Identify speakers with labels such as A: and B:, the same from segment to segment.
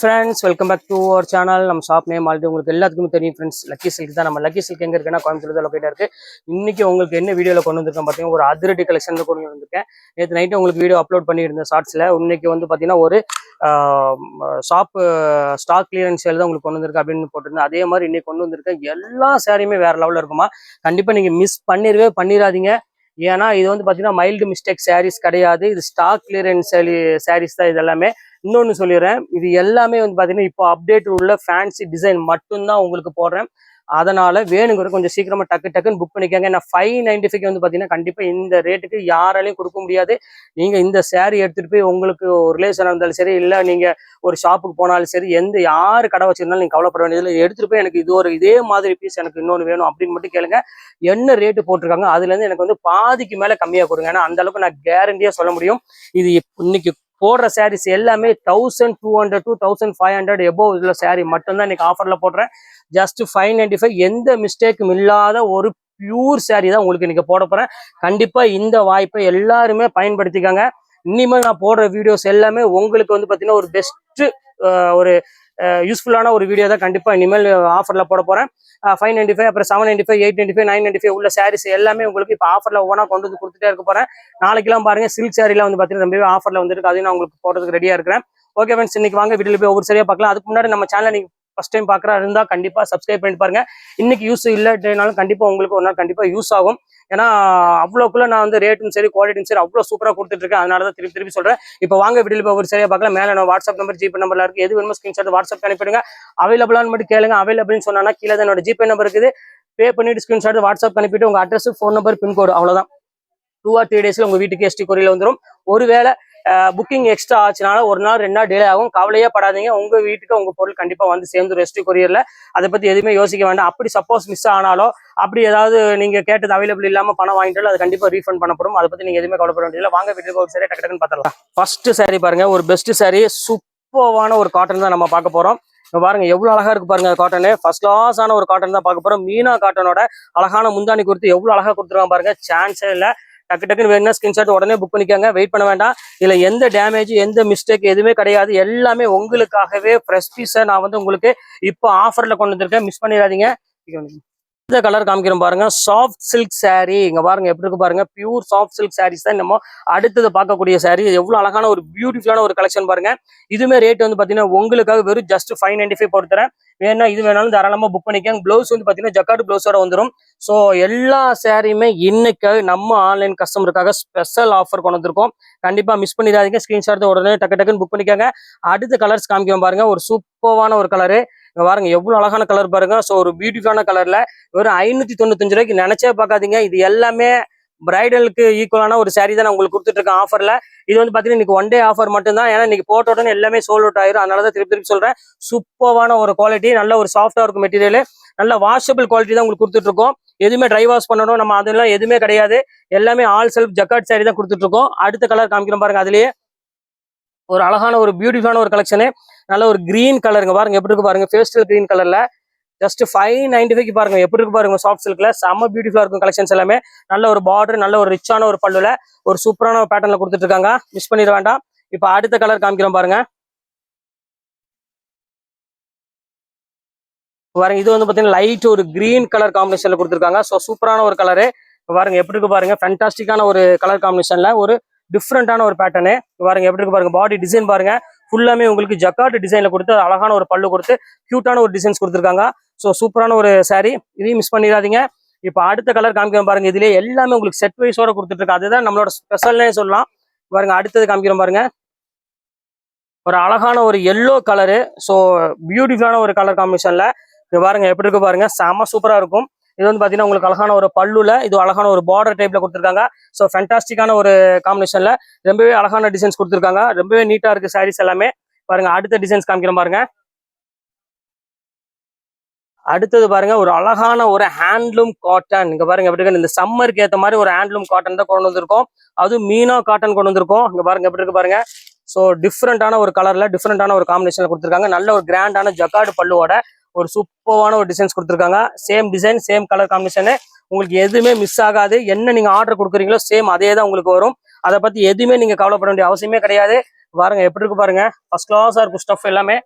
A: Friends welcome back to our channel. நம்ம shop name already உங்களுக்கு எல்லாத்துக்குமே தெரியும் ஃப்ரெண்ட்ஸ். லக்கி சில்க் தான். நம்ம லக்கி சில்க் எங்கே இருக்குன்னா கோயம்புத்தூர் தான் லொக்கேட்டாக இருக்குது. இன்றைக்கி உங்களுக்கு என்ன வீடியோவில் கொண்டு வந்திருக்கேன் பார்த்தீங்கன்னா, ஒரு அதிரடி கலெக்ஷன் கொண்டு வந்திருக்கேன். நேற்று நைட்டு உங்களுக்கு வீடியோ அப்லோட் பண்ணியிருந்தேன் ஷார்ட்ஸில். இன்றைக்கி வந்து பார்த்தீங்கன்னா ஒரு ஷாப்பு ஸ்டாக் கிளியரன்ஸ் சேல் தான் உங்களுக்கு கொண்டு வந்திருக்கு அப்படின்னு போட்டிருந்தேன். அதே மாதிரி இன்றைக்கி கொண்டு வந்திருக்கேன். எல்லா சாரியுமே வேறு லெவலில் இருக்குமா. கண்டிப்பாக நீங்கள் மிஸ் பண்ணிடாதீங்க. ஏன்னா இது வந்து பார்த்தீங்கன்னா மைல்டு மிஸ்டேக் சாரீஸ் கிடையாது. இது ஸ்டாக் கிளியரன்ஸ் சாரீஸ் தான். இது எல்லாமே இன்னொன்று சொல்லிடுறேன், இது எல்லாமே வந்து பார்த்தீங்கன்னா இப்போ அப்டேட் உள்ள ஃபேன்சி டிசைன் மட்டும்தான் உங்களுக்கு போடுறேன். அதனால வேணுங்கிற கொஞ்சம் சீக்கிரமா டக்குன்னு புக் பண்ணிக்கோங்க. நான் 595 வந்து பார்த்தீங்கன்னா கண்டிப்பாக இந்த ரேட்டுக்கு யாராலையும் கொடுக்க முடியாது. நீங்கள் இந்த சேரீ எடுத்துகிட்டு போய் உங்களுக்கு ஒரு ரிலேஷனாக இருந்தாலும் சரி, இல்லை நீங்கள் ஒரு ஷாப்புக்கு போனாலும் சரி, யார் கடை வச்சிருந்தாலும் நீங்கள் கவலைப்பட வேண்டியதில்லை. எடுத்துகிட்டு போய் எனக்கு இதே மாதிரி பீஸ் எனக்கு இன்னொன்று வேணும் அப்படின்னு மட்டும் கேளுங்க. என்ன ரேட்டு போட்டிருக்காங்க அதுலேருந்து எனக்கு வந்து பாதிக்கு மேலே கம்மியாக கொடுங்க. ஏன்னா அந்த அளவுக்கு நான் கேரண்டியாக சொல்ல முடியும். இது இன்னைக்கு போடுற சாரீஸ் எல்லாமே 1200 to 1500 எபோவ் உள்ள சாரீ மட்டும்தான் இன்னைக்கு ஆஃபர்ல போடுறேன். ஜஸ்ட் 595. எந்த மிஸ்டேக்கும் இல்லாத ஒரு பியூர் சாரீ தான் உங்களுக்கு இன்னைக்கு போட போறேன். கண்டிப்பா இந்த வாய்ப்பை எல்லாருமே பயன்படுத்திக்காங்க. இனிமேல் நான் போடுற வீடியோஸ் எல்லாமே உங்களுக்கு வந்து பாத்தீங்கன்னா ஒரு பெஸ்ட் ஒரு யூஸ்ஃபுல்லான ஒரு வீடியோ தான் கண்டிப்பா இனிமேல் ஆஃபர்ல போட போறேன். 595, அப்புறம் 795, 895, 995 உள்ள சாரீஸ் எல்லாமே உங்களுக்கு இப்போ ஆஃபர்ல ஒவ்வொன்றா கொண்டு வந்து கொடுத்துட்டே இருக்க போறேன். நாளைக்கெல்லாம் பாருங்க சில்க் சாரீலாம் வந்து பாத்தீங்கன்னா ரொம்பவே ஆஃபர்ல வந்துருக்கு. அதையும் நான் உங்களுக்கு போடுறதுக்கு ரெடியா இருக்கிறேன். ஓகே ஃப்ரெண்ட்ஸ், இன்னைக்கு வாங்க வீடியோல போய் ஒவ்வொரு சரியா பார்க்கலாம். அதுக்கு முன்னாடி நம்ம சேனல் நீங்க ஃபர்ஸ்ட் டைம் பார்க்குறா இருந்தா கண்டிப்பா சப்ஸ்கிரைப் பண்ணிட்டு பாருங்க. இன்னைக்கு யூஸ் இல்லைனாலும் கண்டிப்பா உங்களுக்கு ஒரு நாள் கண்டிப்பா யூஸ் ஆகும். ஏன்னா அவ்வளோக்குள்ள நான் வந்து ரேட்டும் சரி குவாலிட்டியும் சரி அவ்வளோ சூப்பராக கொடுத்துட்டு இருக்கேன். அதனால தான் திருப்பி சொல்றேன். இப்போ வாங்க வீடியோல போய் ஒரு சரியா பார்க்கலாம். மேலே நான் வாட்ஸ்அப் நம்பர் ஜிபே நம்பர்ல இருக்கு. எது வேணுமோ ஸ்கிரீன்ஷாட் வாட்ஸ்அப் அனுப்பிடுங்க. அவைலபிளான்னு மட்டும் கேளுங்க. அவைலபிள்னு சொன்னா கீழே தான் என்னோட ஜிபே நம்பர் இருக்குது. பே பண்ணிட்டு ஸ்கிரீன்ஷாட் வாட்ஸ்அப் அனுப்பிட்டு உங்க அட்ரஸ், ஃபோன் நம்பர், பின்கோடு அவ்வளோதான். 2 or 3 டேஸ்ல உங்க வீட்டுக்கு எஸ்டி கொரியர்ல வந்துடும். ஒருவேளை புக்கிங் எக்ஸ்ட்ரா ஆச்சுனால ஒரு நாள் 2 நாள் டிலே ஆகும். கவலையே படாதீங்க. உங்க வீட்டுக்கு உங்க பொருள் கண்டிப்பா வந்து சேர்ந்துடும் எஸ்டி கொரியர்ல. அதை பத்தி எதுவுமே யோசிக்க வேண்டாம். அப்படி சப்போஸ் மிஸ் ஆனாலோ, அப்படி ஏதாவது நீங்க கேட்டது அவைலபிள் இல்லாம பணம் வாங்கிட்டாலும் அது கண்டிப்பா ரீஃபண்ட் பண்ணப்படும். அதை பத்தி நீங்க எதுவுமே கவலைப்பட வேண்டியதில்லை. வாங்க வீட்டுக்கு ஒரு சரியா டக்குன்னு பார்த்துடலாம். ஃபர்ஸ்ட் சாரி பாருங்க, ஒரு பெஸ்ட் சாரி, சூப்பரான ஒரு காட்டன் தான் நம்ம பார்க்க போறோம். பாருங்க எவ்வளவு அழகா இருக்கு பாருங்க. காட்டனு ஃபர்ஸ்ட் கிளாஸான ஒரு காட்டன் தான் பார்க்க போறோம். மீனா காட்டனோட அழகான முந்தானி கொடுத்து எவ்வளவு அழகா கொடுத்துருவாங்க பாருங்க. சான்ஸே இல்லை. டக்குன்னு வேணும்னா ஸ்கிரீன்ஷாட் உடனே புக் பண்ணிக்கோங்க. வெயிட் பண்ண வேண்டாம். இதுல எந்த டேமேஜ் எந்த மிஸ்டேக் எதுவுமே கிடையாது. எல்லாமே உங்களுக்காகவே ஃப்ரெஷ் பீஸை நான் வந்து உங்களுக்கு இப்போ ஆஃபர்ல கொண்டு வந்திருக்கேன். மிஸ் பண்ணிடாதீங்க. இந்த கலர் காமிக்கிறோம் பாருங்க, சாஃப்ட் சில்க் சாரீ. இங்க பாருங்க எப்படி இருக்கு பாருங்க. பியூர் சாஃப்ட் சில்க் சாரீஸ் தான் நம்ம அடுத்தது பார்க்கக்கூடிய சாரீ. எவ்வளவு அழகான ஒரு பியூட்டிஃபுல்லான ஒரு கலெக்ஷன் பாருங்க. இதுவுமே ரேட் வந்து பாத்தீங்கன்னா உங்களுக்காக வெறும் ஜஸ்ட் 595 போட்டுறேன். வேணா இது வேணாலும் தாராளமா புக் பண்ணிக்கோங்க. பிளவுஸ் வந்து பாத்தீங்கன்னா ஜக்கார்டு பிளவுஸோட வந்துடும். ஸோ எல்லா சாரியுமே இன்னைக்கு நம்ம ஆன்லைன் கஸ்டமருக்காக ஸ்பெஷல் ஆஃபர் கொண்டு வந்திருக்கோம். கண்டிப்பா மிஸ் பண்ணிடாதீங்க. ஸ்கிரீன்ஷாட் உடனே டக்குன்னு புக் பண்ணிக்கோங்க. அடுத்த கலர்ஸ் காமிக்கிறோம் பாருங்க. ஒரு சூப்பரான ஒரு கலரு. இங்க பாருங்க எவ்வளவு அழகான கலர் பாருங்க. ஸோ ஒரு பியூட்டிஃபுல்லான கலர்ல வெறும் 595 ரூபாய்க்கு நினைச்சே பார்க்காதீங்க. இது எல்லாமே பிரைடலுக்கு ஈக்குவலான ஒரு சாரீ தான் நான் உங்களுக்கு கொடுத்துட்டு இருக்கேன் ஆஃபர்ல. இது வந்து பாத்தீங்கன்னா இன்னைக்கு 1 டே ஆஃபர் மட்டும் தான். ஏன்னா இன்னைக்கு போட்ட உடனே எல்லாமே சோல்ட் அவுட் ஆயிரும். அதனாலதான் திருப்பி சொல்றேன். சூப்பரான ஒரு குவாலிட்டி, நல்ல ஒரு சாஃப்டா இருக்கும் மெட்டீரியல். நல்ல வாஷபிள் குவாலிட்டி தான் உங்களுக்கு கொடுத்துட்டு இருக்கோம். எதுவுமே ட்ரை வாஷ் பண்ணணும் நம்ம அதெல்லாம் எதுவுமே கிடையாது. எல்லாமே ஆல் செல்ஃப் ஜக்கார்ட் சாரீ தான் கொடுத்துட்டு இருக்கோம். அடுத்த கலர் காமிக்கிறோம் பாருங்க. அதுலயே ஒரு அழகான ஒரு பியூட்டிஃபுல்லான ஒரு கலெக்ஷனு. நல்ல ஒரு கிரீன் கலருங்க பாருங்க எப்படி இருக்கு பாருங்க. பேஸ்டல் கிரீன் கலர்ல ஜஸ்ட் 595 பாருங்க எப்படி இருக்கு பாருங்க. சாஃப்ட் சில்க்ல செம்ம பியூட்டிஃபுல்லா இருக்கும் கலெக்ஷன்ஸ் எல்லாமே. நல்ல ஒரு பார்டர், நல்ல ஒரு ரிச்சான ஒரு பல்லுல ஒரு சூப்பரான ஒரு பேட்டர்ன்ல கொடுத்துட்டு இருக்காங்க. மிஸ் பண்ணிட வேண்டாம். இப்ப அடுத்த கலர் காமிக்கிறோம் பாருங்க. பாருங்க இது வந்து பாத்தீங்கன்னா லைட் ஒரு கிரீன் கலர் காம்பினேஷன்ல கொடுத்துருக்காங்க. ஸோ சூப்பரான ஒரு கலரு பாருங்க எப்படி இருக்கு பாருங்க. ஃபேண்டாஸ்டிக்கான ஒரு கலர் காம்பினேஷன்ல ஒரு டிஃப்ரெண்டான ஒரு பேட்டர்னு பாருங்க எப்படி இருக்கு பாருங்க. பாடி டிசைன் பாருங்க ஃபுல்லாமே உங்களுக்கு ஜக்கார்டு டிசைன்ல கொடுத்து அழகான ஒரு பல்லு கொடுத்து கியூட்டான ஒரு டிசைன்ஸ் கொடுத்துருக்காங்க. ஸோ சூப்பரான ஒரு சாரீ, இதையும் மிஸ் பண்ணிடாதீங்க. இப்போ அடுத்த கலர் காமிக்கிறோம் பாருங்க. இதுலேயே எல்லாமே உங்களுக்கு செட் வைஸோட கொடுத்துட்டு இருக்கு. அதுதான் நம்மளோட ஸ்பெஷல்னே சொல்லலாம். பாருங்க அடுத்தது காமிக்கிறோம் பாருங்க. ஒரு அழகான ஒரு எல்லோ கலரு. ஸோ பியூட்டிஃபுல்லான ஒரு கலர் காம்பினேஷன்ல பாருங்க எப்படி இருக்கு பாருங்க. செம சூப்பரா இருக்கும். இது வந்து பாத்தீங்கன்னா உங்களுக்கு அழகான ஒரு பல்லுல இது அழகான ஒரு பார்டர் டைப்ல கொடுத்துருக்காங்க. ஸோ ஃபேண்டாஸ்டிக்கான ஒரு காம்பினேஷன்ல ரொம்பவே அழகான டிசைன்ஸ் கொடுத்துருக்காங்க. ரொம்பவே நீட்டா இருக்கு சாரீஸ் எல்லாமே. பாருங்க அடுத்த டிசைன்ஸ் காமிக்கிற பாருங்க. அடுத்தது பாருங்க ஒரு அழகான ஒரு ஹேண்ட்லூம் காட்டன். இங்க பாருங்க எப்படி இருக்கு. இந்த சம்மருக்கு ஏற்ற மாதிரி ஒரு ஹேண்ட்லூம் காட்டன் தான் கொண்டு வந்திருக்கோம். அதுவும் மீனா காட்டன் கொண்டு வந்திருக்கோம். இங்க பாருங்க எப்படி இருக்கு பாருங்க. ஸோ டிஃப்ரெண்டான ஒரு கலர்ல டிஃப்ரெண்டான ஒரு காம்பினேஷன்ல கொடுத்துருக்காங்க. நல்ல ஒரு கிராண்டான ஜக்கார்டு பல்லுவோட ஒரு சூப்பரான ஒரு டிசைன்ஸ் கொடுத்துருக்காங்க. Same design same colour combination. உங்களுக்கு எதுவுமே மிஸ் ஆகாது. என்ன நீங்க ஆர்டர் கொடுக்குறீங்களோ சேம் அதே தான் உங்களுக்கு வரும். அதை பத்தி எதுவுமே நீங்க கவலைப்பட வேண்டிய அவசியமே கிடையாது. பாருங்க எப்படி இருக்கு பாருங்க. ஃபர்ஸ்ட் கிளாஸா இருக்கும் ஸ்டஃப் எல்லாமே.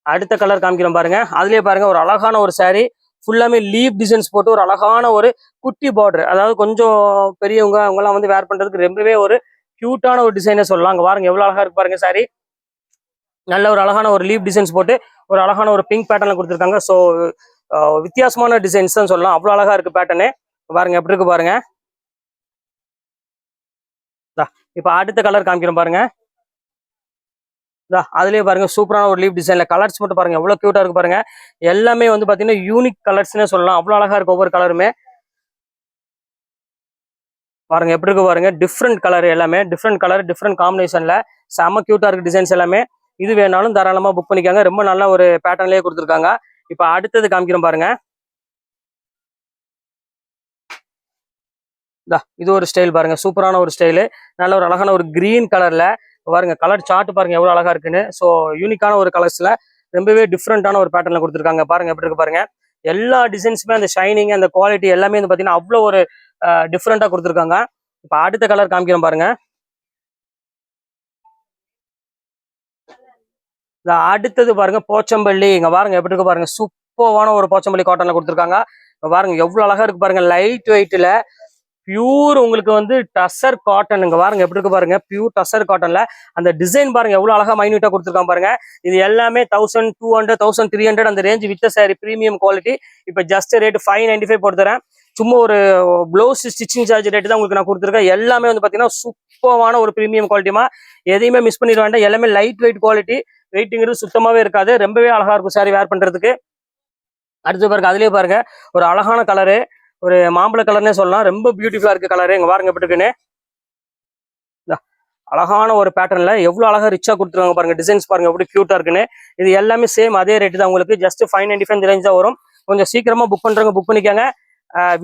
A: அடுத்த கலர் காமிக்கிறோம் பாருங்க. அதுலயே பாருங்க ஒரு அழகான ஒரு saree ஃபுல்லாமே லீப் டிசைன்ஸ் போட்டு ஒரு அழகான ஒரு குட்டி பார்டர், அதாவது கொஞ்சம் பெரியவங்க அவங்கலாம் வந்து வேர் பண்றதுக்கு ரொம்பவே ஒரு கியூட்டான ஒரு டிசைனே சொல்லலாம். அங்க பாருங்க எவ்வளவு அழகா இருக்கு பாருங்க saree. நல்ல ஒரு அழகான ஒரு லீப் டிசைன்ஸ் போட்டு ஒரு அழகான ஒரு பிங்க் பேட்டர்ல கொடுத்துருக்காங்க. ஸோ வித்தியாசமான டிசைன்ஸ் தான் சொல்லலாம். அவ்வளவு அழகா இருக்கு பேட்டர்னு. பாருங்க எப்படி இருக்கு பாருங்க. இப்ப அடுத்த கலர் காமிக்கிறோம் பாருங்க. அதுலயே பாருங்க சூப்பரான ஒரு லீப் டிசைன்ல கலர்ஸ் மட்டும் பாருங்க எவ்வளவு கியூட்டா இருக்கு பாருங்க. எல்லாமே வந்து பாத்தீங்கன்னா யூனிக் கலர்ஸ்னே சொல்லலாம். அவ்வளவு அழகா இருக்கு ஒவ்வொரு கலருமே. பாருங்க எப்படி இருக்கு பாருங்க. டிஃப்ரெண்ட் கலர், எல்லாமே டிஃப்ரெண்ட் கலர் டிஃப்ரெண்ட் காம்பினேஷன்ல செம கியூட்டா இருக்கு டிசைன்ஸ் எல்லாமே. இது வேணாலும் தாராளமா புக் பண்ணிக்காங்க. ரொம்ப நல்ல ஒரு பேட்டர்ன்லயே கொடுத்துருக்காங்க. இப்ப அடுத்தது காமிக்கிறோம் பாருங்க. இது ஒரு ஸ்டைல் பாருங்க, சூப்பரான ஒரு ஸ்டைலு. நல்ல ஒரு அழகான ஒரு கிரீன் கலர்ல பாருங்க. கலர் சார்ட் பாருங்க எவ்வளவு அழகா இருக்குன்னு. ஸோ யூனிக்கான ஒரு கலர்ஸ்ல ரொம்பவே டிஃப்ரெண்டான ஒரு பேட்டர்ல கொடுத்துருக்காங்க. பாருங்க எப்படி இருக்கு பாருங்க. எல்லா டிசைன்ஸுமே அந்த ஷைனிங் அந்த குவாலிட்டி எல்லாமே வந்து பாத்தீங்கன்னா அவ்வளோ ஒரு டிஃப்ரெண்டா கொடுத்துருக்காங்க. இப்ப அடுத்த கலர் காமிக்கிறோம் பாருங்க. அடுத்தது பாருங்க போச்சம்பள்ளி. இங்க பாருங்க எப்படி இருக்கு பாருங்க. சூப்பரான ஒரு போச்சம்பள்ளி காட்டன்ல கொடுத்துருக்காங்க. பாருங்க எவ்வளவு அழகா இருக்கு பாருங்க. லைட் வெயிட்ல பியூர் உங்களுக்கு வந்து டசர் காட்டன். இங்க பாருங்க எப்படி இருக்கு பாருங்க. பியூர் டசர் காட்டன்ல அந்த டிசைன் பாருங்க எவ்வளவு அழகா மைன்யூட்டா கொடுத்துருக்காங்க பாருங்க. இது எல்லாமே 1200 1300 அந்த range with sorry premium quality. இப்ப ஜஸ்ட் ரேட் 595 போட்டு தரேன். சும்மா ஒரு பிளவுஸ் ஸ்டிச்சிங் சார்ஜ் ரேட் தான் உங்களுக்கு நான் கொடுத்துருக்கேன். எல்லாமே வந்து பாத்தீங்கன்னா சூப்பரான ஒரு பிரீமியம் குவாலிட்டிமா. எதையுமே மிஸ் பண்ணிட வேண்டாம். எல்லாமே லைட் வெயிட் குவாலிட்டி. வெயிட்டுங்கிறது சுத்தமாவே இருக்காது. ரொம்பவே அழகா இருக்கும் சாரி வேர் பண்றதுக்கு. அடுத்து பாருங்க அதுலயே பாருங்க ஒரு அழகான கலரு, ஒரு மாம்பழ கலர்னே சொல்லலாம். ரொம்ப பியூட்டிஃபுல்லா இருக்கு கலரு. இங்க பாருங்க எப்படி இருக்குன்னு. அழகான ஒரு பேட்டர்ன்ல எவ்வளவு அழகா ரிச்சா கொடுத்துருவாங்க பாருங்க. டிசைன்ஸ் பாருங்க எப்படி கியூட்டா இருக்குன்னு. இது எல்லாமே சேம் அதே ரேட் தான் உங்களுக்கு. ஜஸ்ட் 595 ரேஞ்ச் தான் வரும். கொஞ்சம் சீக்கிரமா புக் பண்றவங்க புக் பண்ணிக்காங்க.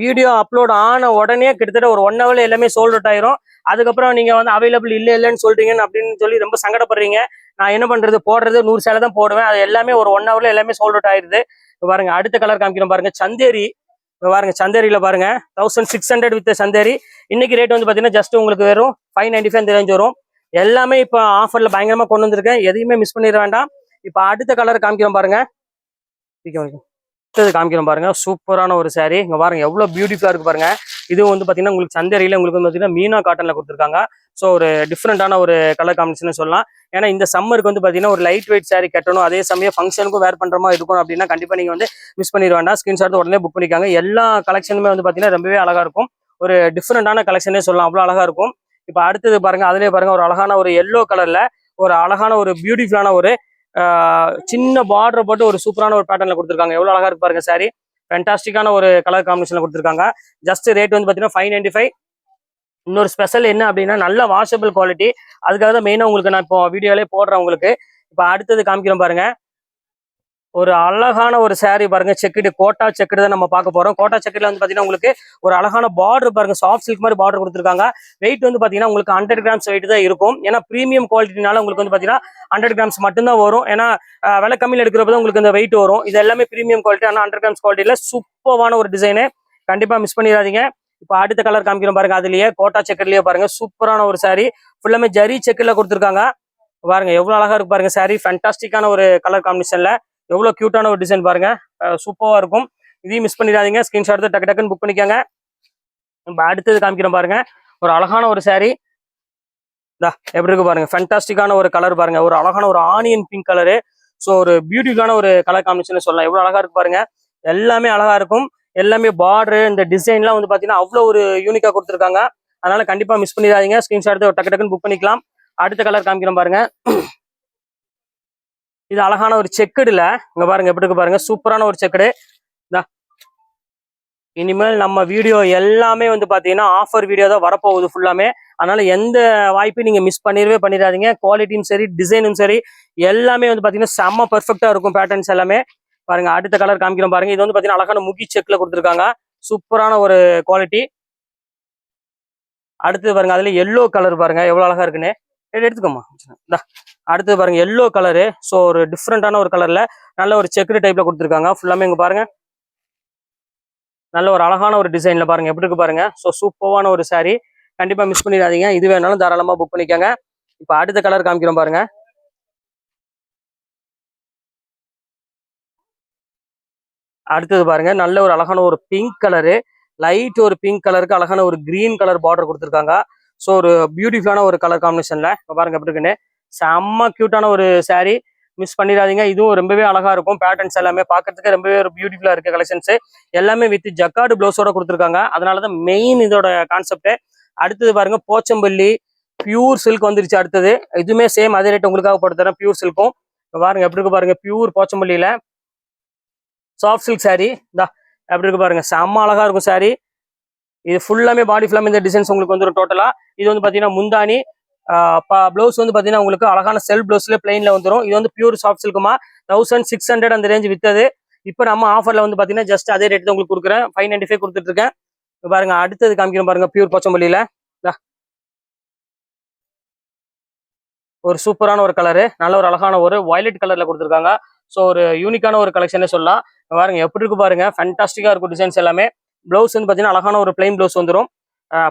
A: வீடியோ அப்லோட் ஆன உடனே கிட்டத்தட்ட ஒரு 1 ஹவர்ல எல்லாமே சோல்ட் அவுட் ஆயிரும். அதுக்கப்புறம் நீங்க வந்து அவைலபிள் இல்லைன்னு சொல்றீங்க அப்படின்னு சொல்லி ரொம்ப சங்கடப்படுறீங்க. நான் என்ன பண்றது, போடுறது 100 சேலை தான் போடுவேன். அது எல்லாமே ஒரு 1 ஹவர்ல எல்லாமே சோல்ட் அவுட் ஆயிருது. பாருங்க அடுத்த கலர் காமிக்கிறோம் பாருங்க. சந்தேரி. பாருங்க சந்தேரியில பாருங்க 1600 வித் சந்தேரி. இன்னைக்கு ரேட் வந்து பாத்தீங்கன்னா ஜஸ்ட் உங்களுக்கு வெறும் 595 ரேஞ்ச் வரும். எல்லாமே இப்ப ஆஃபர்ல பயங்கரமா கொண்டு வந்திருக்கேன். எதையுமே மிஸ் பண்ணிட வேண்டாம். இப்ப அடுத்த கலர் காமிக்கிறோம் பாருங்க. காமிக்கிறோம் பாருங்க. சூப்பரான ஒரு saree. இங்க பாருங்க எவ்வளவு பியூட்டிஃபுல்லா இருக்கு பாருங்க. இது வந்து பாத்தீங்கன்னா உங்களுக்கு சந்தேரியில உங்களுக்கு வந்து பாத்தீங்கன்னா மீனா காட்டன்ல கொடுத்துருக்காங்க. ஸோ ஒரு டிஃப்ரெண்டான ஒரு கலர் காம்பினேஷன் சொல்லலாம். ஏன்னா இந்த சம்மருக்கு வந்து பாத்தீங்கன்னா ஒரு லைட் வெயிட் saree கட்டணும், அதே சமயம் ஃபங்க்ஷனுக்கும் வேர் பண்ற மாதிரி இருக்கும் அப்படின்னா கண்டிப்பா நீங்க வந்து மிஸ் பண்ணிட வேண்டாம். ஸ்கிரீன்ஷாட் உடனே புக் பண்ணிக்காங்க. எல்லா கலெக்ஷனுமே வந்து பாத்தீங்கன்னா ரொம்பவே அழகா இருக்கும். ஒரு டிஃப்ரெண்டான கலெக்ஷனே சொல்லலாம். அவ்வளவு அழகா இருக்கும். இப்ப அடுத்தது பாருங்க அதுலயே பாருங்க ஒரு அழகான ஒரு எல்லோ கலர்ல ஒரு அழகான ஒரு பியூட்டிஃபுல்லான ஒரு சின்ன பார்டர் போட்டு ஒரு சூப்பரான ஒரு பேட்டர்ல கொடுத்துருக்காங்க. எவ்வளவு அழகா இருக்கு பாருங்க சாரி. ஃபேண்டாஸ்டிக்கான ஒரு கலர் காம்பினேஷன்ல கொடுத்துருக்காங்க. ஜஸ்ட் ரேட் வந்து பாத்தீங்கன்னா 595. இன்னொரு ஸ்பெஷல் என்ன அப்படின்னா நல்ல வாஷபிள் குவாலிட்டி. அதுக்காக தான் மெயினா உங்களுக்கு நான் இப்போ வீடியோலேயே போடுறேன் உங்களுக்கு. இப்போ அடுத்தது காமிக்கிறோம் பாருங்க. ஒரு அழகான ஒரு saree பாருங்க. செக்குடு கோட்டா செக்குடு தான் நம்ம பார்க்க போறோம். கோட்டா செக்குடுல வந்து பாத்தீங்கன்னா உங்களுக்கு ஒரு அழகான பார்டர் பாருங்க. சாஃப்ட் சில்க் மாதிரி பார்டர் கொடுத்துருக்காங்க. வெயிட் வந்து பாத்தீங்கன்னா உங்களுக்கு 100 கிராம்ஸ் வெயிட் தான் இருக்கும். ஏன்னா பிரீமியம் குவாலிட்டினால உங்களுக்கு வந்து பாத்தீங்கன்னா 100 கிராம்ஸ் மட்டும்தான் வரும். ஏன்னா விலை கம்மியில் எடுக்கிறப்ப உங்களுக்கு இந்த வெயிட் வரும். இது எல்லாமே பிரீமியம் குவாலிட்டி. ஆனால் 100 கிராம்ஸ் குவாலிட்டியில சூப்பரான ஒரு டிசைனு. கண்டிப்பா மிஸ் பண்ணிடாதீங்க. இப்போ அடுத்த கலர் காமிக்கிறோம் பாருங்க. அதுலயே கோட்டா செக்குடுலயே பாருங்க சூப்பரான ஒரு saree. ஃபுல்லாமே ஜரி செக்குல கொடுத்துருக்காங்க. பாருங்க எவ்வளவு அழகா இருக்கு பாருங்க saree. ஃபேண்டாஸ்டிக்கான ஒரு கலர் காம்பினேஷன்ல எவ்வளவு கியூட்டான ஒரு டிசைன் பாருங்க. சூப்பரா இருக்கும். இதையும் மிஸ் பண்ணிடாதீங்க. ஸ்கிரீன்ஷாட் டக்கு டக்குன்னு புக் பண்ணிக்கோங்க. நம்ம அடுத்தது காமிக்கிறோம் பாருங்க. ஒரு அழகான ஒரு saree. எப்படி இருக்கு பாருங்க. ஃபேண்டாஸ்டிக்கான ஒரு கலர் பாருங்க. ஒரு அழகான ஒரு ஆனியன் பிங்க் கலரு. ஸோ ஒரு பியூட்டிஃபுல்லான ஒரு கலர் காம்பினேஷன் சொல்லலாம். எவ்வளவு அழகா இருக்கு பாருங்க. எல்லாமே அழகா இருக்கும். எல்லாமே பார்டர் இந்த டிசைன்லாம் வந்து பாத்தீங்கன்னா அவ்வளவு ஒரு யூனிக்கா கொடுத்துருக்காங்க. அதனால கண்டிப்பா மிஸ் பண்ணிடாதீங்க. ஸ்கிரீன்ஷாட் டக்கு டக்குன்னு புக் பண்ணிக்கலாம். அடுத்த கலர் காமிக்கிறோம் பாருங்க. இது அழகான ஒரு செக்குடுல இங்க பாருங்க எப்படி இருக்கு பாருங்க. சூப்பரான ஒரு செக்குடு. இனிமேல் நம்ம வீடியோ எல்லாமே வந்து பாத்தீங்கன்னா ஆஃபர் வீடியோ தான் வரப்போகுது ஃபுல்லாமே. அதனால எந்த வாய்ப்பையும் நீங்க மிஸ் பண்ணிடாதீங்க. குவாலிட்டியும் சரி டிசைனும் சரி எல்லாமே வந்து பாத்தீங்கன்னா செம்ம பெர்ஃபெக்டா இருக்கும். பேட்டர்ன்ஸ் எல்லாமே பாருங்க. அடுத்த கலர் காமிக்கிறோம் பாருங்க. இது வந்து பாத்தீங்கன்னா அழகான முகி செக்ல கொடுத்துருக்காங்க. சூப்பரான ஒரு குவாலிட்டி. அடுத்தது பாருங்க அதுல எல்லோ கலர் பாருங்க எவ்வளவு அழகா இருக்குன்னு. எடுத்துக்கோமா. அடுத்தது பாருங்க எல்லோ கலரு. ஸோ ஒரு டிஃப்ரெண்டான ஒரு கலர்ல நல்ல ஒரு செக்குடு டைப்ல கொடுத்துருக்காங்க. ஃபுல்லாமே இங்க பாருங்க நல்ல ஒரு அழகான ஒரு டிசைன்ல பாருங்க எப்படி இருக்கு பாருங்க. ஸோ சூப்பரான ஒரு saree. கண்டிப்பா மிஸ் பண்ணிடாதீங்க. இது வேணாலும் தாராளமா புக் பண்ணிக்கோங்க. இப்போ அடுத்த கலர் காமிக்கிறோம் பாருங்க. அடுத்தது பாருங்க நல்ல ஒரு அழகான ஒரு பிங்க் கலரு, லைட் ஒரு பிங்க் கலருக்கு அழகான ஒரு கிரீன் கலர் பார்டர் கொடுத்துருக்காங்க. ஸோ ஒரு பியூட்டிஃபுல்லான ஒரு கலர் காம்பினேஷன்ல பாருங்க எப்படி இருக்குன்னு. செம்ம கியூட்டான ஒரு saree, மிஸ் பண்ணிடாதீங்க. இதுவும் ரொம்பவே அழகா இருக்கும். பேட்டர்ன்ஸ் எல்லாமே பார்க்கறதுக்கு ரொம்பவே ஒரு பியூட்டிஃபுல்லா இருக்கு. கலெக்ஷன்ஸ் எல்லாமே வித் ஜக்கார்டு பிளவுஸோட கொடுத்துருக்காங்க. அதனாலதான் மெயின் இதோட கான்செப்ட். அடுத்தது பாருங்க போச்சம்பள்ளி பியூர் சில்க் வந்துருச்சு. அடுத்தது இதுவுமே சேம் அதே ரேட் உங்களுக்காக போட்டு தரேன். பியூர் சில்க்கும் பாருங்க எப்படி இருக்கு பாருங்க. பியூர் போச்சம்பள்ளியில சாஃப்ட் சில்க் saree தான் எப்படி இருக்கு பாருங்க. செம்ம அழகா இருக்கும் saree. இது ஃபுல்லாமே பாடி ஃபுல்லாமே இந்த டிசைன்ஸ் உங்களுக்கு வந்துடும் டோட்டலா. இது வந்து பாத்தீங்கன்னா முந்தானி, பிளவுஸ் வந்து பாத்தீங்கன்னா உங்களுக்கு அழகான செல்ஃப் பிளவுஸ்ல பிளைன்ல வந்துடும். இது வந்து பியூர் சாஃப்ட் சில்க்குமா 1600 அந்த ரேஞ்ச் வித்தது. இப்போ நம்ம ஆஃபர்ல வந்து பாத்தீங்கன்னா ஜஸ்ட் அதே ரேட் தான் உங்களுக்கு கொடுக்குறேன். 595 கொடுத்துட்டு இருக்கேன். பாருங்க அடுத்தது காமிக்கிறோம் பாருங்க. பியூர் போச்சம்பள்ளியில ஒரு சூப்பரான ஒரு கலரு, நல்ல ஒரு அழகான ஒரு வயலட் கலர்ல கொடுத்துருக்காங்க. ஸோ ஒரு யூனிக்கான ஒரு கலெக்ஷனே சொல்லலாம். பாருங்க எப்படி இருக்கு பாருங்க. ஃபேண்டாஸ்டிக்கா இருக்கும் டிசைன்ஸ் எல்லாமே. பிளவுஸ் வந்து பாத்தீங்கன்னா அழகான ஒரு பிளைன் பிளவுஸ் வந்துடும்.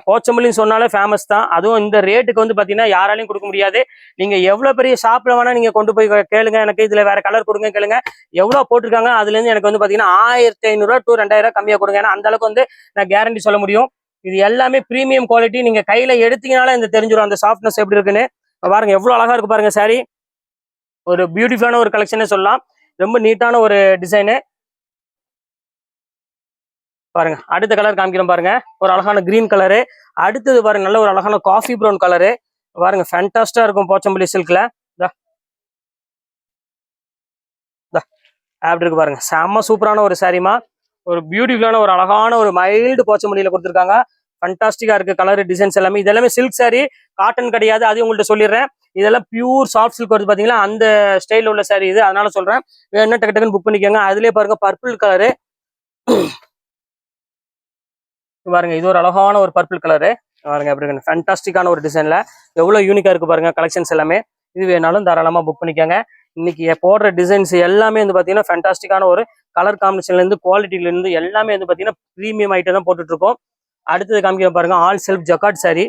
A: போச்சம்பள்ளின்னு சொன்னாலே ஃபேமஸ் தான். அதுவும் இந்த ரேட்டுக்கு வந்து பாத்தீங்கன்னா யாராலையும் கொடுக்க முடியாது. நீங்க எவ்வளவு பெரிய ஷாப்ல வேணா நீங்க கொண்டு போய் கேளுங்க, எனக்கு இதுல வேற கலர் கொடுங்க கேளுங்க, எவ்வளவு போட்டிருக்காங்க அதுல இருந்து எனக்கு வந்து பாத்தீங்கன்னா 1500 to 2000 கம்மியா கொடுங்க. ஏன்னா அந்த அளவுக்கு வந்து நான் கேரண்டி சொல்ல முடியும். இது எல்லாமே பிரீமியம் குவாலிட்டி. நீங்க கையில எடுத்தீங்கனால இந்த தெரிஞ்சிடும் அந்த சாஃப்ட்னஸ் எப்படி இருக்குன்னு. பாருங்க எவ்வளவு அழகா இருக்கு பாருங்க saree. ஒரு பியூட்டிஃபுல்லான ஒரு கலெக்ஷனே சொல்லலாம். ரொம்ப நீட்டான ஒரு டிசைனு. பாருங்க அடுத்த கலர் காமிக்கிறோம் பாருங்க. ஒரு அழகான கிரீன் கலரு. அடுத்தது பாருங்க நல்ல ஒரு அழகான காஃபி ப்ரௌன் கலரு. பாருங்க ஃபேண்டாஸ்டா இருக்கும் போச்சம்பள்ளி சில்க்ல. அப்படி இருக்கு பாருங்க. செம்ம சூப்பரான ஒரு சாரிமா. ஒரு பியூட்டிஃபுல்லான ஒரு அழகான ஒரு மைல்டு போச்சம்பள்ளியில கொடுத்துருக்காங்க. ஃபேண்டாஸ்டிக்கா இருக்கு கலர் டிசைன்ஸ் எல்லாமே. இதெல்லாமே சில்க் சாரி, காட்டன் கிடையாது. அதையும் உங்கள்கிட்ட சொல்லிடுறேன். இதெல்லாம் பியூர் சாஃப்ட் சில்க் வருது பாத்தீங்களா, அந்த ஸ்டைல உள்ள சாரி இது. அதனால சொல்றேன், வேணும்னா டக்கு டக்குன்னு புக் பண்ணிக்கோங்க. அதுலயே பாருங்க பர்பிள் கலரு. பாருங்க இது ஒரு அழகான ஒரு பர்பிள் கலரு. பாருங்க எப்படி இருக்கு ஃபேண்டாஸ்டிக்கான ஒரு டிசைன்ல. எவ்வளவு யூனிக்கா இருக்கு பாருங்க கலெக்ஷன்ஸ் எல்லாமே. இது வேணாலும் தாராளமா புக் பண்ணிக்கோங்க. இன்னைக்கு போடுற டிசைன்ஸ் எல்லாமே வந்து பாத்தீங்கன்னா ஃபேண்டாஸ்டிக்கான ஒரு கலர் காம்பினேஷன்ல இருந்து குவாலிட்டில இருந்து எல்லாமே வந்து பாத்தீங்கன்னா பிரீமியம் ஐட்டம் தான் போட்டுட்டு இருக்கோம். அடுத்தது காமிக்க பாருங்க ஆல் செல்ஃப் ஜக்கார்ட் சாரி.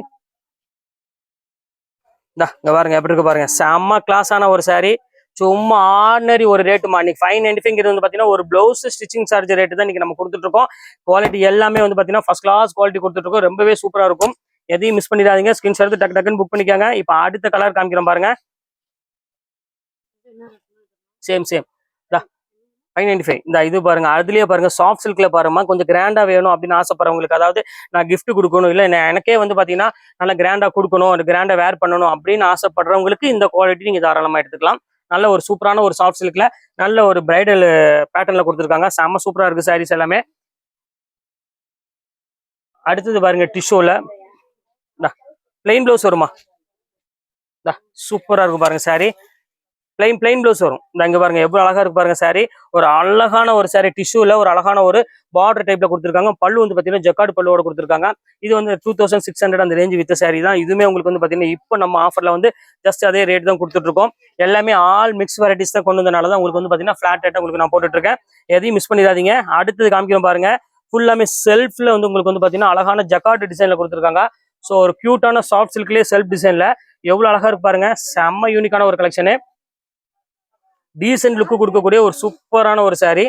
A: இங்க பாருங்க எப்படி இருக்கு பாருங்க. செம்ம கிளாஸான ஒரு சாரி. சும்மா ஆர்டினரி ஒரு ரேட்டுமா. இன்னைக்கு 595 வந்து பாத்தீங்கன்னா ஒரு பிளவுஸ் ஸ்டிச்சிங் சார்ஜ் ரேட்டு தான் இன்னைக்கு நம்ம கொடுத்துட்டு இருக்கோம். குவாலிட்டி எல்லாமே வந்து பாத்தீங்கன்னா ஃபர்ஸ்ட் கிளாஸ் குவாலிட்டி கொடுத்துட்டு இருக்கோம். ரொம்பவே சூப்பரா இருக்கும். எதையும் மிஸ் பண்ணிடாதீங்க. ஸ்கிரீன்ஷாட் எடுத்து டக்கு டக்குன்னு புக் பண்ணிக்கோங்க. இப்போ அடுத்த கலர் காமிக்கிறோம் பாருங்க. சேம் 595. இந்த இது பாருங்க. அதுலயே பாருங்க சாஃப்ட் சில்க்ல பாருமா. கொஞ்சம் கிராண்டா வேணும் அப்படின்னு ஆசைப்படுறவங்களுக்கு, அதாவது நான் கிஃப்ட் கொடுக்கணும், இல்ல எனக்கே வந்து பாத்தீங்கன்னா நல்லா கிராண்டா கொடுக்கணும், ஒரு கிராண்டா வேர் பண்ணணும் அப்படின்னு ஆசைப்படுறவங்களுக்கு இந்த குவாலிட்டி நீங்க தாராளமா எடுத்துக்கலாம். நல்ல ஒரு சூப்பரான ஒரு சாஃப்ட் சில்க்ல நல்ல ஒரு பிரைடல் பேட்டர்ன்ல கொடுத்துருக்காங்க. செம்ம சூப்பரா இருக்கு சாரீஸ் எல்லாமே. அடுத்தது பாருங்க டிஷ்யூல பிளைன் பிளவுஸ் வருமா. சூப்பரா இருக்கும் பாருங்க சாரி. பிளைன் பிளவுஸ் வரும். இங்க பாருங்க எவ்வளவு அழகா இருக்கு பாருங்க சாரி. ஒரு அழகான ஒரு சாரி டிஷ்யூல ஒரு அழகான ஒரு பார்டர் டைப்ல கொடுத்துருக்காங்க. பல்லு வந்து பாத்தீங்கன்னா ஜக்கார்டு பல்லுவோட கொடுத்துருக்காங்க. இது வந்து 2600 அந்த ரேஞ்ச் வித்த சாரி தான். இதுவுமே உங்களுக்கு வந்து பாத்தீங்கன்னா இப்போ நம்ம ஆஃபர்ல வந்து ஜஸ்ட் அதே ரேட் தான் கொடுத்துட்டு இருக்கோம். எல்லாமே ஆல் மிக்ஸ் வெரைட்டிஸ் தான் கொண்டு வந்தனால தான் உங்களுக்கு வந்து பாத்தீங்கன்னா ஃபிளாட் ரேட்டா உங்களுக்கு நான் போட்டுட்டு இருக்கேன். எதையும் மிஸ் பண்ணிடாதீங்க. அடுத்தது காமிக்கிறோம் பாருங்க. ஃபுல்லாமே செல்ஃப்ல வந்து உங்களுக்கு வந்து பாத்தீங்கன்னா அழகான ஜக்கார்டு டிசைன்ல கொடுத்துருக்காங்க. ஸோ ஒரு கியூட்டான சாஃப்ட் சில்க்லயே செல்ஃப் டிசைன்ல எவ்வளவு அழகா இருக்கு பாருங்க. செம்ம யூனிக்கான ஒரு கலெக்ஷனு. டீசென்ட் லுக்கு கொடுக்கக்கூடிய ஒரு சூப்பரான ஒரு சாரி.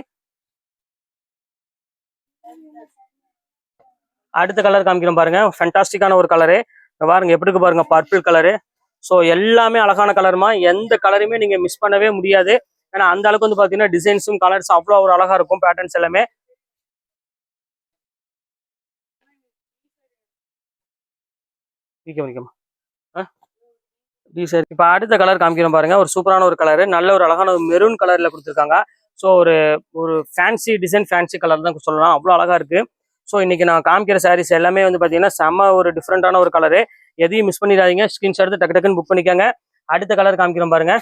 A: அடுத்த கலர் காமிக்கிறோம் பாருங்க. ஃபேண்டாஸ்டிக்கான ஒரு கலரு. பாருங்க எப்படி இருக்கு பாருங்க பர்பிள் கலரு. ஸோ எல்லாமே அழகான கலருமா. எந்த கலருமே நீங்க மிஸ் பண்ணவே முடியாது. ஏன்னா அந்த அளவுக்கு வந்து பாத்தீங்கன்னா டிசைன்ஸும் கலர்ஸ் அவ்வளோ ஒரு அழகா இருக்கும். பேட்டர்ன்ஸ் எல்லாமே இப்போ அடுத்த கலர் காமிக்கிறோம் பாருங்க. ஒரு சூப்பரான ஒரு கலரு. நல்ல ஒரு அழகான ஒரு மெரூன் கலர்ல கொடுத்துருக்காங்க. ஸோ ஒரு ஃபேன்சி டிசைன், ஃபேன்சி கலர் தான் சொல்லலாம். அவ்வளோ அழகா இருக்கு. ஸோ இன்னைக்கு நான் காமிக்கிற சாரீஸ் எல்லாமே வந்து பாத்தீங்கன்னா செம்ம ஒரு டிஃப்ரெண்டான ஒரு கலரு. எதையும் மிஸ் பண்ணிடாதீங்க. ஸ்கிரீன்ஷாட் எடுத்து டக்கு டக்குன்னு புக் பண்ணிக்கோங்க. அடுத்த கலர் காமிக்கிறோம் பாருங்க.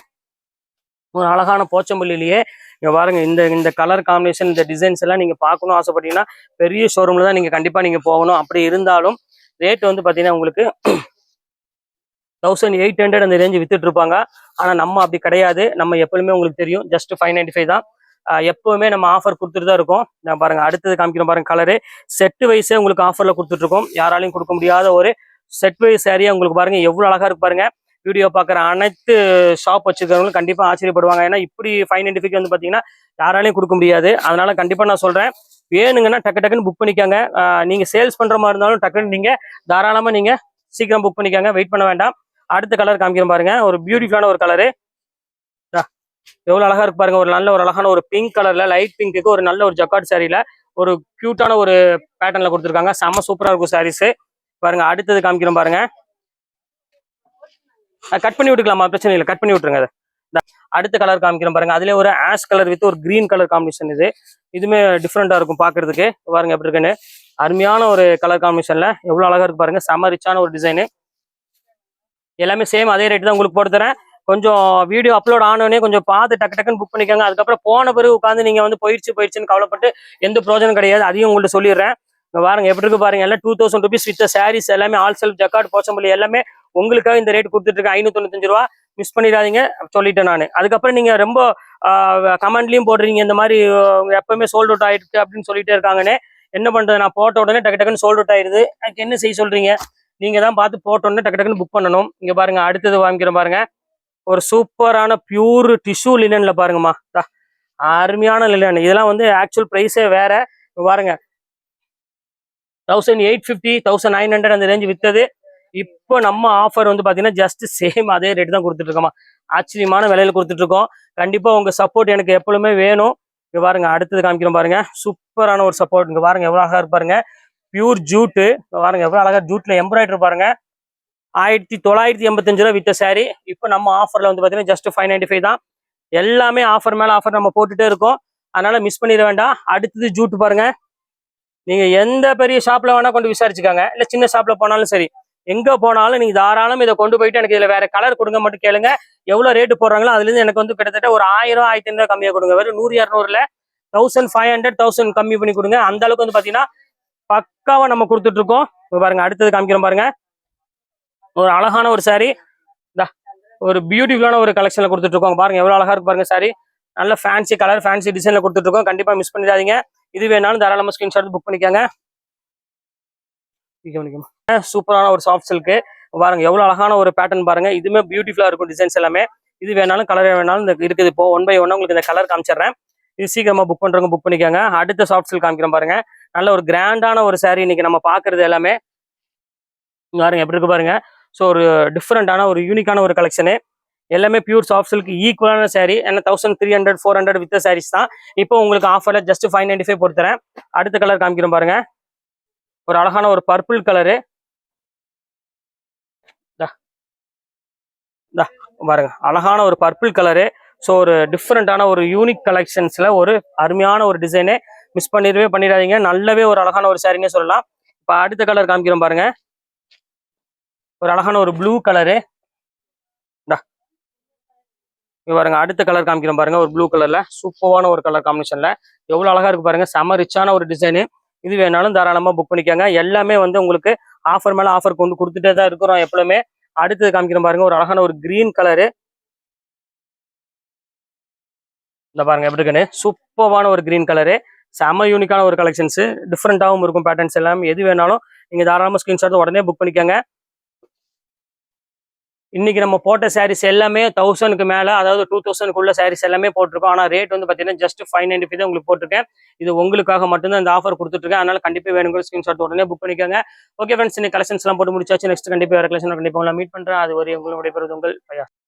A: ஒரு அழகான போச்சம்பள்ளியிலேயே இங்க பாருங்க. இந்த கலர் காம்பினேஷன், இந்த டிசைன்ஸ் எல்லாம் நீங்க பார்க்கணும் ஆசைப்பட்டீங்கன்னா பெரிய ஷோரூம்ல தான் நீங்க கண்டிப்பா நீங்க போகணும். அப்படி இருந்தாலும் ரேட் வந்து பாத்தீங்கன்னா உங்களுக்கு 1800 அந்த ரேஞ்சு வித்துட்டு இருப்பாங்க. ஆனா நம்ம அப்படி கிடையாது. நம்ம எப்பவுமே உங்களுக்கு தெரியும் ஜஸ்ட் 595 தான். எப்பவுமே நம்ம ஆஃபர் கொடுத்துட்டு தான் இருக்கோம். நான் பாருங்க அடுத்தது காமிக்கிறோம் பாருங்க. கலரு செட் வைஸே உங்களுக்கு ஆஃபர்ல கொடுத்துட்டு இருக்கோம். யாராலையும் கொடுக்க முடியாத ஒரு செட் வைஸ் சாரியா உங்களுக்கு பாருங்க எவ்வளவு அழகா இருக்கு பாருங்க. வீடியோ பார்க்குற அனைத்து ஷாப் வச்சுருக்கிறவங்களும் கண்டிப்பாக ஆச்சரியப்படுவாங்க. ஏன்னா இப்படி 595 வந்து பார்த்தீங்கன்னா யாராலையும் கொடுக்க முடியாது. அதனால கண்டிப்பாக நான் சொல்கிறேன், வேணுங்கன்னா டக்கு டக்குன்னு புக் பண்ணிக்கோங்க. நீங்கள் சேல்ஸ் பண்ணுற மாதிரி இருந்தாலும் டக்குன்னு நீங்கள் தாராளமாக நீங்கள் சீக்கிரம் புக் பண்ணிக்கோங்க, வெயிட் பண்ண வேண்டாம். அடுத்த கலர் காமிக்கிறேன் பாருங்க, ஒரு பியூட்டிஃபுல்லான ஒரு கலரு. எவ்வளோ அழகா இருக்கு பாருங்க, ஒரு நல்ல ஒரு அழகான ஒரு பிங்க் கலர்ல, லைட் பிங்க்கு ஒரு நல்ல ஒரு ஜக்கார்ட் சாரியில ஒரு கியூட்டான ஒரு பேட்டர்ன்ல கொடுத்துருக்காங்க. செம்ம சூப்பரா இருக்கும் சாரீஸ் பாருங்க. அடுத்தது காமிக்கிறோம் பாருங்க, கட் பண்ணி விட்டுக்கலாமா, பிரச்சனை இல்லை, கட் பண்ணி விட்டுருங்க. அடுத்த கலர் காமிக்கிறோம் பாருங்க, அதுல ஒரு ஆஷ் கலர் வித் ஒரு கிரீன் கலர் காம்பினேஷன். இதுமே டிஃப்ரெண்டா இருக்கும் பாக்குறதுக்கு. பாருங்க எப்படி இருக்குன்னு, அருமையான ஒரு கலர் காம்பினேஷன்ல எவ்வளவு அழகா இருக்கு பாருங்க. செம்ம ரிச்சான ஒரு டிசைனு. எல்லாமே சேம் அதே ரேட் தான் உங்களுக்கு போட்டு தரேன். கொஞ்சம் வீடியோ அப்லோட் ஆனோடனே கொஞ்சம் பார்த்து டக்கு டக்குன்னு புக் பண்ணிக்கோங்க. அதுக்கப்புறம் போன பிறகு உட்காந்து நீங்க வந்து போயிடுச்சுன்னு கவலைப்பட்டு எந்த பிரோஜனம் கிடையாது. அதையும் உங்கள்ட்ட சொல்லிடுறேன். பாருங்க எப்படி இருக்கு பாருங்க, எல்லாம் 2000 rupees வித் சாரீஸ் எல்லாமே ஆல் செல்ஃப் ஜக்கார்ட் போச்சம்பள்ளி எல்லாமே உங்களுக்காக இந்த ரேட் கொடுத்துட்டு இருக்கேன். 595 ரூபா. மிஸ் பண்ணிடாதீங்க, சொல்லிட்டேன் நான். அதுக்கப்புறம் நீங்க ரொம்ப கமெண்ட்லயும் போடுறீங்க இந்த மாதிரி எப்பவுமே சோல்ட் அவுட் ஆயிருக்கு அப்படின்னு சொல்லிட்டே இருக்காங்கன்னு. என்ன பண்றது, நான் போட்ட உடனே டக்கு டக்குன்னு சோல்ட் அவுட் ஆயிருது. அதுக்கு என்ன செய்ய சொல்றீங்க, நீங்க தான் பார்த்து போட்ட உடனே டக்கு டக்குன்னு புக் பண்ணணும். இங்க பாருங்க அடுத்தது வாங்கிக்கிறேன் பாருங்க, ஒரு சூப்பரான பியூர் டிஷ்யூ லினன்ல பாருங்கம்மா, அருமையான லினன். இதெல்லாம் வந்து ஆக்சுவல் பிரைஸே வேற. பாருங்க 1850 1900 அந்த ரேஞ்சு வித்தது. இப்போ நம்ம ஆஃபர் வந்து பாத்தீங்கன்னா ஜஸ்ட் சேம் அதே ரேட் தான் கொடுத்துட்டு இருக்கோமா. ஆச்சரியமான விலையில கொடுத்துட்டு இருக்கோம். கண்டிப்பா உங்க சப்போர்ட் எனக்கு எப்பொழுதுமே வேணும். இங்க பாருங்க அடுத்தது காமிக்கிறோம் பாருங்க, சூப்பரான ஒரு சப்போர்ட். இங்க பாருங்க எவ்வளவு அழகா இருப்பாருங்க, பியூர் ஜூட்டு. பாருங்க எவ்வளவு அழகா ஜூட்ல எம்ப்ராய்டரி பாருங்க. 1985 ரூபா வித்த சாரி. இப்போ நம்ம ஆஃபர்ல வந்து பாத்தீங்கன்னா ஜஸ்ட் 595 தான். எல்லாமே ஆஃபர் மேல ஆஃபர் நம்ம போட்டுட்டே இருக்கோம். அதனால மிஸ் பண்ணிட வேண்டாம். அடுத்தது ஜூட் பாருங்க, நீங்க எந்த பெரிய ஷாப்ல வேணா கொண்டு விசாரிச்சுக்காங்க, இல்ல சின்ன ஷாப்ல போனாலும் சரி, எங்க போனாலும் நீங்க தாராளம் இதை கொண்டு போயிட்டு எனக்கு இதுல வேற கலர் கொடுங்க மட்டும் கேளுங்க. எவ்வளவு ரேட்டு போடுறாங்களோ அதுல இருந்து எனக்கு வந்து கிட்டத்தட்ட ஒரு 1000 1500 கம்மியா கொடுங்க. வெறும் 100 200ல 1500 1000 கம்மி பண்ணி கொடுங்க. அந்த அளவுக்கு வந்து பாத்தீங்கன்னா பக்காவா நம்ம கொடுத்துட்டு இருக்கோம். பாருங்க அடுத்தது காமிக்கிறோம் பாருங்க, ஒரு அழகான ஒரு சாரி, ஒரு பியூட்டிஃபுல்லான ஒரு கலெக்ஷன்ல கொடுத்துட்டு இருக்கோம். பாருங்க எவ்வளவு அழகா இருக்கு பாருங்க சாரி. நல்ல ஃபேன்சி கலர் ஃபேன்சி டிசைன்ல கொடுத்துட்டு இருக்கோம். கண்டிப்பா மிஸ் பண்ணிடாதீங்க. இது வேணாலும் தாராளமா ஸ்கிரீன்ஷாட் புக் பண்ணிக்கோங்க. சூப்பரான ஒரு சாஃப்ட் சில்க்கு பாருங்க, எவ்வளவு அழகான ஒரு பேட்டர்ன் பாருங்க. இதுமே பியூட்டிஃபுல்லா இருக்கும் டிசைன்ஸ் எல்லாமே. இது வேணாலும் கலர் வேணாலும் இந்த இருக்குது. இப்போ 1 by 1 உங்களுக்கு இந்த கலர் காமிச்சிடுறேன். இது சீக்கிரமா புக் பண்றவங்க புக் பண்ணிக்கோங்க. அடுத்த சாஃப்ட் சில்க் காமிக்கிறேன் பாருங்க, நல்ல ஒரு கிராண்டான ஒரு சாரி. இன்னைக்கு நம்ம பாக்குறது எல்லாமே பாருங்க எப்படி இருக்கு பாருங்க. ஸோ ஒரு டிஃப்ரெண்டான ஒரு யூனிக்கான ஒரு கலெக்ஷனு. எல்லாமே பியூர் சாஃப்ட் சில்க் ஈக்குவலான சாரி. ஏன்னா 1300 400 வித்த சாரீஸ் தான். இப்போ உங்களுக்கு ஆஃபர்ல ஜஸ்ட் 595 போட்டு தரேன். அடுத்த கலர் காமிக்கிறோம் பாருங்க, ஒரு அழகான ஒரு பர்பிள் கலரு. பாருங்க அழகான ஒரு பர்பிள் கலரு. ஸோ ஒரு டிஃப்ரெண்டான ஒரு யூனிக் கலெக்ஷன்ஸ்ல ஒரு அருமையான ஒரு டிசைனு. மிஸ் பண்ணிடாதீங்க. நல்லாவே ஒரு அழகான ஒரு சாரின்னே சொல்லலாம். இப்போ அடுத்த கலர் காமிக்கிறோம் பாருங்க, ஒரு அழகான ஒரு ப்ளூ கலரு. பாருங்க அடுத்த கலர் காமிக்கிறோம் பாருங்க, ஒரு ப்ளூ கலர்ல சூப்பரான ஒரு கலர் காம்பினேஷன்ல எவ்வளவு அழகா இருக்கு பாருங்க. செம ரிச்சான ஒரு டிசைனு. இது வேணாலும் தாராளமா புக் பண்ணிக்கோங்க. எல்லாமே வந்து உங்களுக்கு ஆஃபர் மேல ஆஃபர் கொண்டு கொடுத்துட்டே தான் இருக்கிறோம் எப்பவுமே. அடுத்தது காமிக்கிறோம் பாருங்க, ஒரு அழகான ஒரு கிரீன் கலரு. இந்த பாருங்க எப்படி இருக்குன்னு, சூப்பரான ஒரு கிரீன் கலரு. செம யூனிக்கான ஒரு கலெக்ஷன்ஸ். டிஃப்ரெண்டாகவும் இருக்கும் பேட்டர்ன்ஸ் எல்லாம். எது வேணாலும் நீங்க தாராளமா ஸ்கிரீன்ஷாட் உடனே புக் பண்ணிக்கோங்க. இன்னைக்கு நம்ம போட்ட சாரீஸ் எல்லாமே 1000க்கு மேல, அதாவது 2000க்குள்ள சாரீஸ் எல்லாமே போட்டிருக்கோம். ஆனா ரேட் வந்து பாத்தீங்கன்னா ஜஸ்ட் 595 தான் உங்களுக்கு போட்டிருக்கேன். இது உங்களுக்காக மட்டும்தான் இந்த ஆஃபர் கொடுத்துட்டு இருக்கேன். அதனால கண்டிப்பா வேணுங்கிற ஸ்கிரீன்ஷாட் உடனே புக் பண்ணிக்கோங்க. ஓகே ஃப்ரெண்ட்ஸ், இன்னைக்கு கலெக்ஷன்ஸ் எல்லாம் போட்டு முடிச்சாச்சு. நெக்ஸ்ட் கண்டிப்பா வேற கலெக்ஷன் கண்டிப்பா மீட் பண்றேன். அது வரை உங்களுடைய உங்கள்